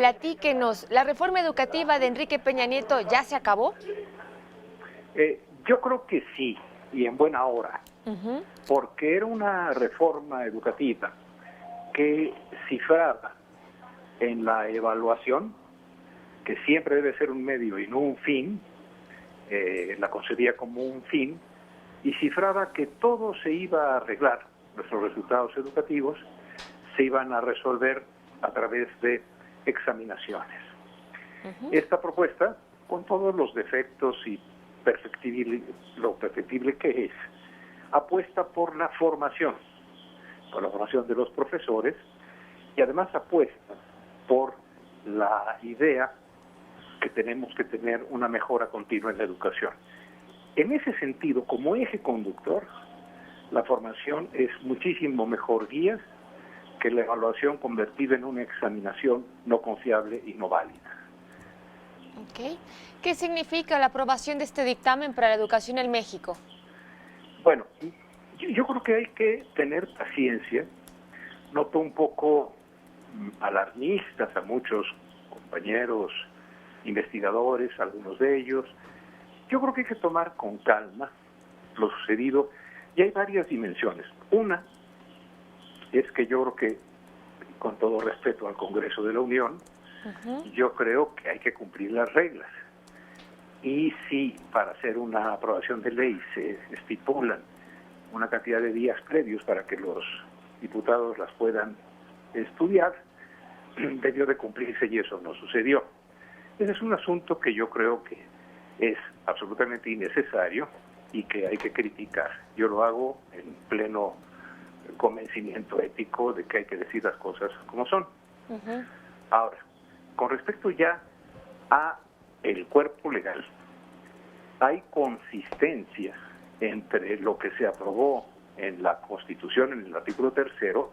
Platíquenos, ¿la reforma educativa de Enrique Peña Nieto ya se acabó? Yo creo que sí, y en buena hora, Ujú. porque era una reforma educativa que cifraba en la evaluación, que siempre debe ser un medio y no un fin, la concebía como un fin, y cifraba que todo se iba a arreglar, nuestros resultados educativos se iban a resolver a través de examinaciones. Esta propuesta, con todos los defectos y lo perfectible que es, apuesta por la formación de los profesores y además apuesta por la idea que tenemos que tener una mejora continua en la educación. En ese sentido, como eje conductor, la formación es muchísimo mejor guía que la evaluación convertida en una examinación no confiable y no válida. Ok. ¿Qué significa la aprobación de este dictamen para la educación en México? Bueno, yo creo que hay que tener paciencia. Noto un poco alarmistas a muchos compañeros investigadores, algunos de ellos. Yo creo que hay que tomar con calma lo sucedido y hay varias dimensiones. Una es que yo creo que, con todo respeto al Congreso de la Unión, yo creo que hay que cumplir las reglas. Y si para hacer una aprobación de ley se estipulan una cantidad de días previos para que los diputados las puedan estudiar, debió de cumplirse y eso no sucedió. Ese es un asunto que yo creo que es absolutamente innecesario y que hay que criticar. Yo lo hago en pleno convencimiento ético de que hay que decir las cosas como son. Ahora, con respecto ya a el cuerpo legal, hay consistencia entre lo que se aprobó en la Constitución, en el artículo 3º,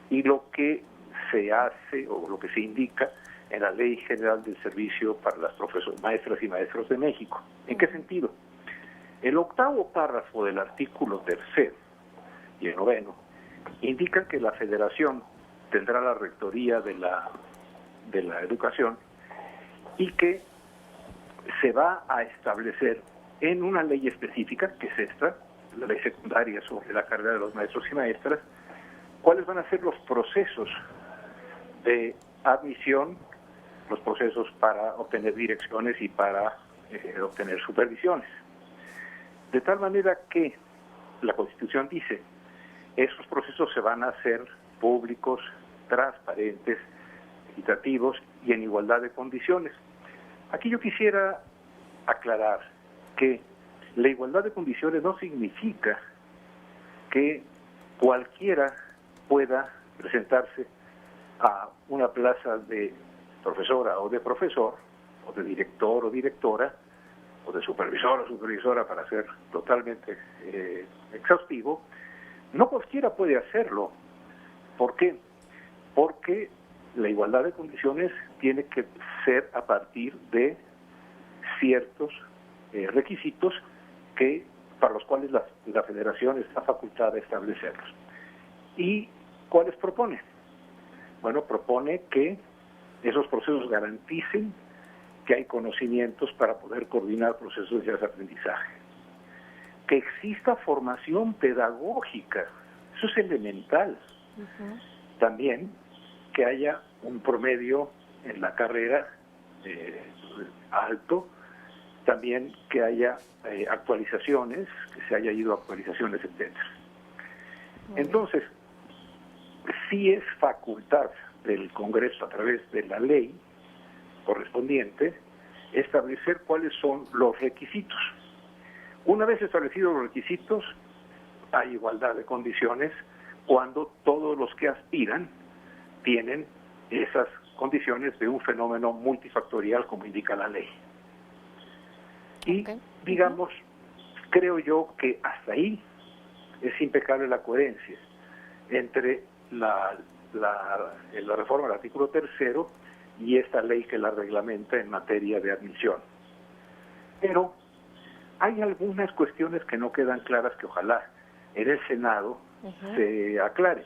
y lo que se hace o lo que se indica en la Ley General del Servicio para las Maestras y Maestros de México. ¿En qué sentido? El 8º párrafo del artículo 3º y el 9º indican que la Federación tendrá la rectoría de la educación y que se va a establecer en una ley específica, que es esta, la ley secundaria sobre la carrera de los maestros y maestras, cuáles van a ser los procesos de admisión, los procesos para obtener direcciones y para obtener supervisiones. De tal manera que la Constitución dice, esos procesos se van a hacer públicos, transparentes, equitativos y en igualdad de condiciones. Aquí yo quisiera aclarar que la igualdad de condiciones no significa que cualquiera pueda presentarse a una plaza de profesora o de profesor, o de director o directora, o de supervisor o supervisora, para ser totalmente exhaustivo. No cualquiera puede hacerlo. ¿Por qué? Porque la igualdad de condiciones tiene que ser a partir de ciertos requisitos para los cuales la Federación está facultada a establecerlos. ¿Y cuáles propone? Bueno, propone que esos procesos garanticen que hay conocimientos para poder coordinar procesos de aprendizaje, que exista formación pedagógica, eso es elemental. También que haya un promedio en la carrera alto, también que haya actualizaciones, que se haya ido a actualizaciones, etcétera. Entonces, sí es facultad del Congreso, a través de la ley correspondiente, establecer cuáles son los requisitos. Una vez establecidos los requisitos, hay igualdad de condiciones cuando todos los que aspiran tienen esas condiciones de un fenómeno multifactorial, como indica la ley. Y, digamos, creo yo que hasta ahí es impecable la coherencia entre la reforma del artículo 3º y esta ley que la reglamenta en materia de admisión. Pero hay algunas cuestiones que no quedan claras que ojalá en el Senado se aclare.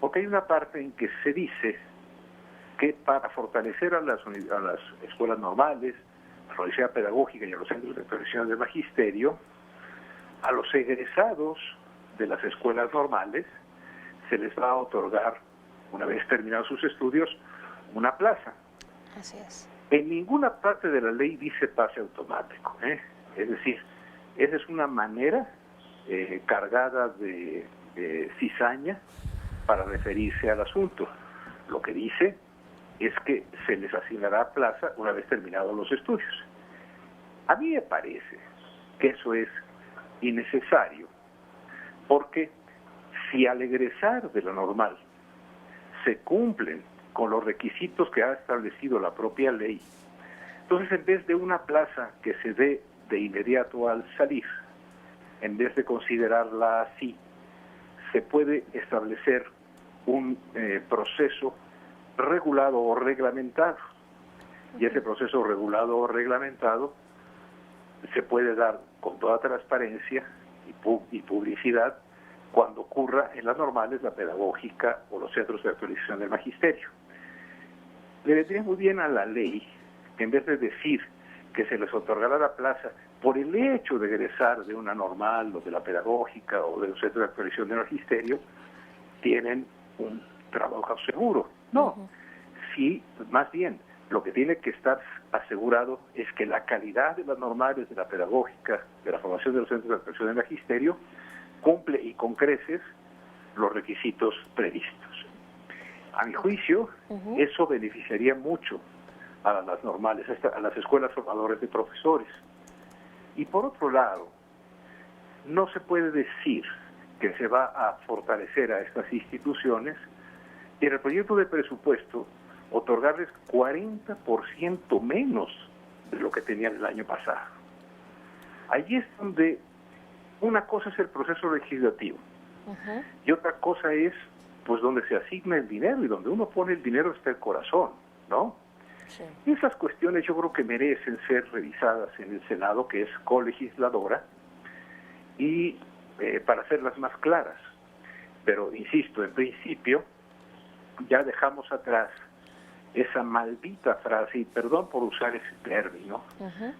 Porque hay una parte en que se dice que para fortalecer a las escuelas normales, a la Universidad Pedagógica y a los centros de perfección del magisterio, a los egresados de las escuelas normales se les va a otorgar, una vez terminados sus estudios, una plaza. Así es. En ninguna parte de la ley dice pase automático, ¿eh? Es decir, esa es una manera cargada de cizaña para referirse al asunto. Lo que dice es que se les asignará plaza una vez terminados los estudios. A mí me parece que eso es innecesario, porque si al egresar de la normal se cumplen con los requisitos que ha establecido la propia ley, entonces en vez de una plaza que se dé de inmediato al salir, en vez de considerarla así, se puede establecer un proceso regulado o reglamentado. Y ese proceso regulado o reglamentado se puede dar con toda transparencia y publicidad cuando ocurra en las normales, la pedagógica o los centros de actualización del magisterio. Le vendría muy bien a la ley que en vez de decir que se les otorgará la plaza por el hecho de egresar de una normal o de la pedagógica o de un centro de actualización del magisterio, tienen un trabajo seguro. No, sí, más bien, lo que tiene que estar asegurado es que la calidad de las normales, de la pedagógica, de la formación de los centros de actualización del magisterio, cumple y con creces los requisitos previstos. A mi juicio, eso beneficiaría mucho a las normales, a las escuelas formadoras de profesores. Y por otro lado, no se puede decir que se va a fortalecer a estas instituciones y en el proyecto de presupuesto otorgarles 40% menos de lo que tenían el año pasado. Allí es donde una cosa es el proceso legislativo y otra cosa es pues donde se asigna el dinero, y donde uno pone el dinero está el corazón, ¿no? Sí. Y esas cuestiones yo creo que merecen ser revisadas en el Senado, que es colegisladora, y para hacerlas más claras. Pero, insisto, en principio ya dejamos atrás esa maldita frase, y perdón por usar ese término,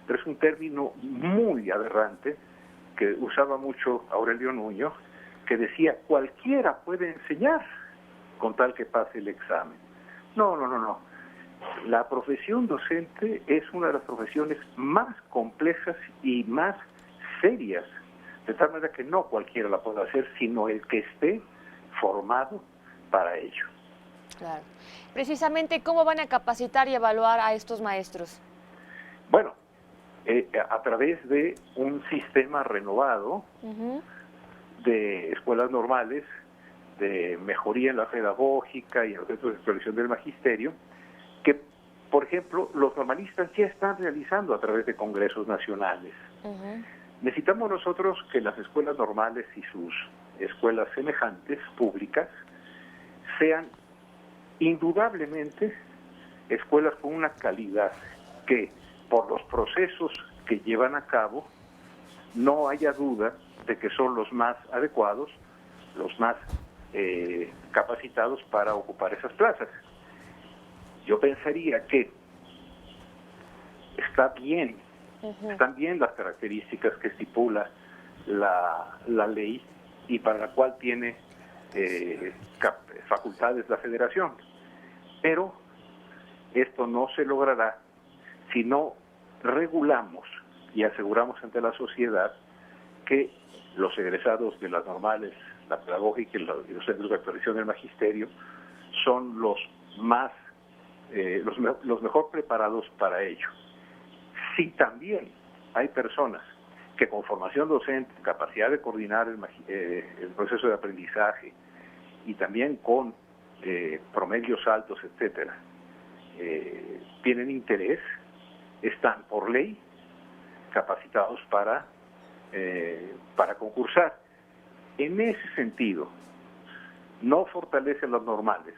pero es un término muy aberrante que usaba mucho Aurelio Nuño, que decía, cualquiera puede enseñar con tal que pase el examen. No. La profesión docente es una de las profesiones más complejas y más serias, de tal manera que no cualquiera la puede hacer, sino el que esté formado para ello. Claro. Precisamente, ¿cómo van a capacitar y evaluar a estos maestros? Bueno, a través de un sistema renovado de escuelas normales, de mejoría en la pedagógica y en los centros de actualización del magisterio, que, por ejemplo, los normalistas ya están realizando a través de congresos nacionales. Necesitamos nosotros que las escuelas normales y sus escuelas semejantes, públicas, sean indudablemente escuelas con una calidad que, por los procesos que llevan a cabo, no haya duda de que son los más adecuados, los más capacitados para ocupar esas plazas. Yo pensaría que están bien las características que estipula la ley y para la cual tiene facultades la Federación. Pero esto no se logrará si no regulamos y aseguramos ante la sociedad que los egresados de las normales, la pedagógica y los centros de actualización del magisterio son los más los mejor preparados para ello. Si también hay personas que con formación docente, capacidad de coordinar el proceso de aprendizaje y también con promedios altos, etcétera, tienen interés, están por ley capacitados para concursar. En ese sentido, no fortalece las normales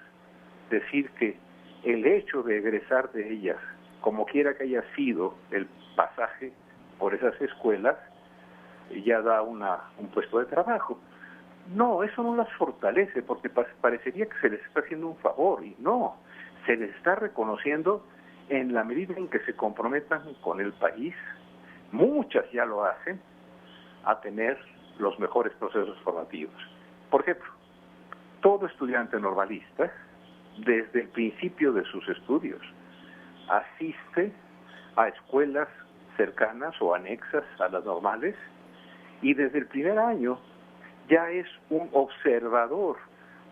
decir que el hecho de egresar de ellas, como quiera que haya sido el pasaje por esas escuelas, ya da un puesto de trabajo. No, eso no las fortalece, porque parecería que se les está haciendo un favor, y no. se les está reconociendo en la medida en que se comprometan con el país, muchas ya lo hacen, a tener los mejores procesos formativos. Por ejemplo, todo estudiante normalista, desde el principio de sus estudios, asiste a escuelas cercanas o anexas a las normales y desde el primer año ya es un observador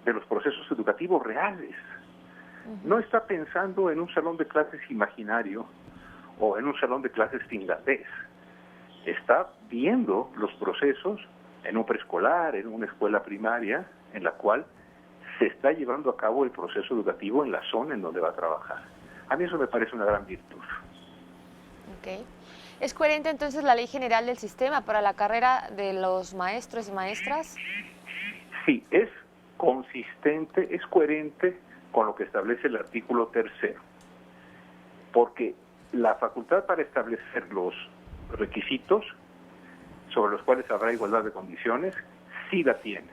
de los procesos educativos reales. No está pensando en un salón de clases imaginario o en un salón de clases finlandés. Está viendo los procesos en un preescolar, en una escuela primaria, en la cual se está llevando a cabo el proceso educativo en la zona en donde va a trabajar. A mí eso me parece una gran virtud. Okay. ¿Es coherente entonces la Ley General del Sistema para la carrera de los maestros y maestras? Sí, es consistente, es coherente con lo que establece el artículo 3º, porque la facultad para establecer los requisitos sobre los cuales habrá igualdad de condiciones, sí la tiene.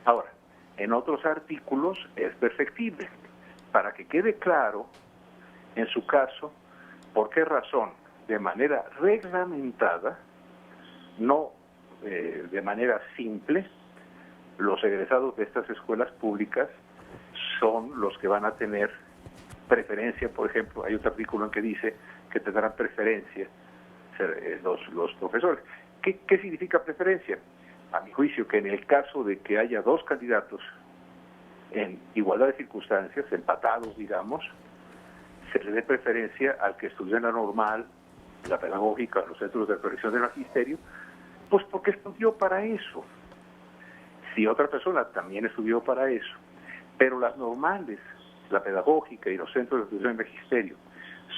Ahora, en otros artículos es perfectible, para que quede claro, en su caso, por qué razón, de manera reglamentada, no de manera simple, los egresados de estas escuelas públicas son los que van a tener preferencia. Por ejemplo, hay otro artículo en que dice que tendrán preferencia los profesores. ¿Qué significa preferencia? A mi juicio, que en el caso de que haya dos candidatos en igualdad de circunstancias, empatados, digamos, se le dé preferencia al que estudió en la normal, la pedagógica, los centros de corrección del magisterio, pues porque estudió para eso. Si otra persona también estudió para eso, pero las normales, la pedagógica y los centros de estudiación del magisterio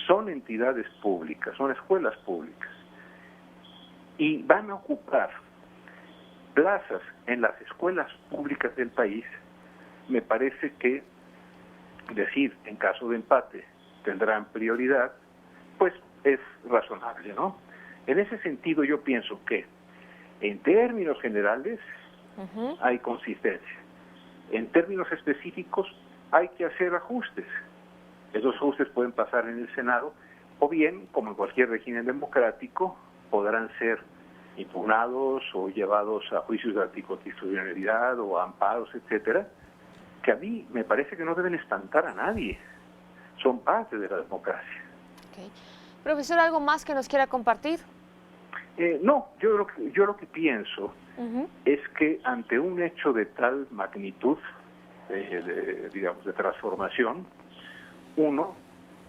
son entidades públicas, son escuelas públicas, y van a ocupar plazas en las escuelas públicas del país, me parece que decir en caso de empate tendrán prioridad, pues es razonable, ¿no? En ese sentido yo pienso que en términos generales hay consistencia. En términos específicos hay que hacer ajustes. Esos ajustes pueden pasar en el Senado o bien, como en cualquier régimen democrático, podrán ser impugnados o llevados a juicios de anticonstitucionalidad o a amparos, etcétera, que a mí me parece que no deben espantar a nadie. Son parte de la democracia. Okay. Profesor, ¿algo más que nos quiera compartir? No, yo lo que pienso es que ante un hecho de tal magnitud, digamos, de transformación,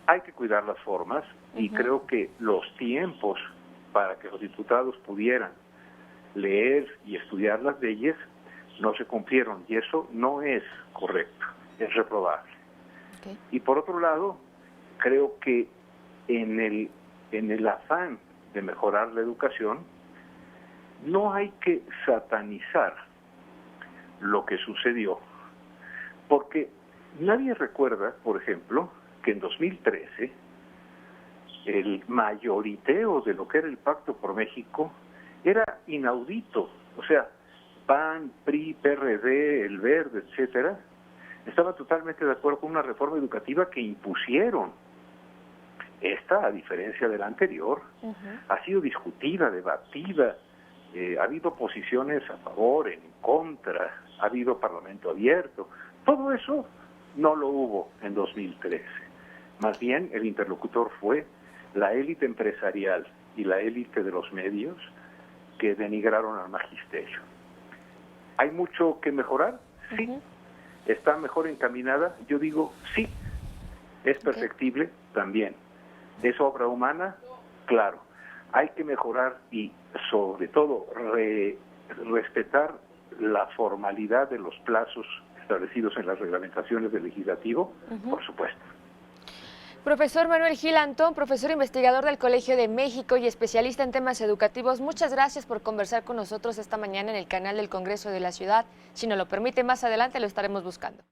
hay que cuidar las formas y creo que los tiempos para que los diputados pudieran leer y estudiar las leyes no se cumplieron y eso no es correcto, es reprobable. Okay. Y por otro lado, creo que en el afán de mejorar la educación, no hay que satanizar lo que sucedió, porque nadie recuerda, por ejemplo, que en 2013 el mayoriteo de lo que era el Pacto por México era inaudito. O sea, PAN, PRI, PRD, el Verde, etcétera, estaban totalmente de acuerdo con una reforma educativa que impusieron. Esta, a diferencia de la anterior, ha sido discutida, debatida, ha habido posiciones a favor, en contra, ha habido parlamento abierto. Todo eso no lo hubo en 2013. Más bien, el interlocutor fue la élite empresarial y la élite de los medios que denigraron al magisterio. ¿Hay mucho que mejorar? Sí. ¿Está mejor encaminada? Yo digo sí. ¿Es perfectible? También. ¿Es obra humana? Claro. Hay que mejorar y, sobre todo, respetar la formalidad de los plazos establecidos en las reglamentaciones del legislativo, por supuesto. Profesor Manuel Gil Antón, profesor investigador del Colegio de México y especialista en temas educativos, muchas gracias por conversar con nosotros esta mañana en el canal del Congreso de la Ciudad. Si nos lo permite, más adelante lo estaremos buscando.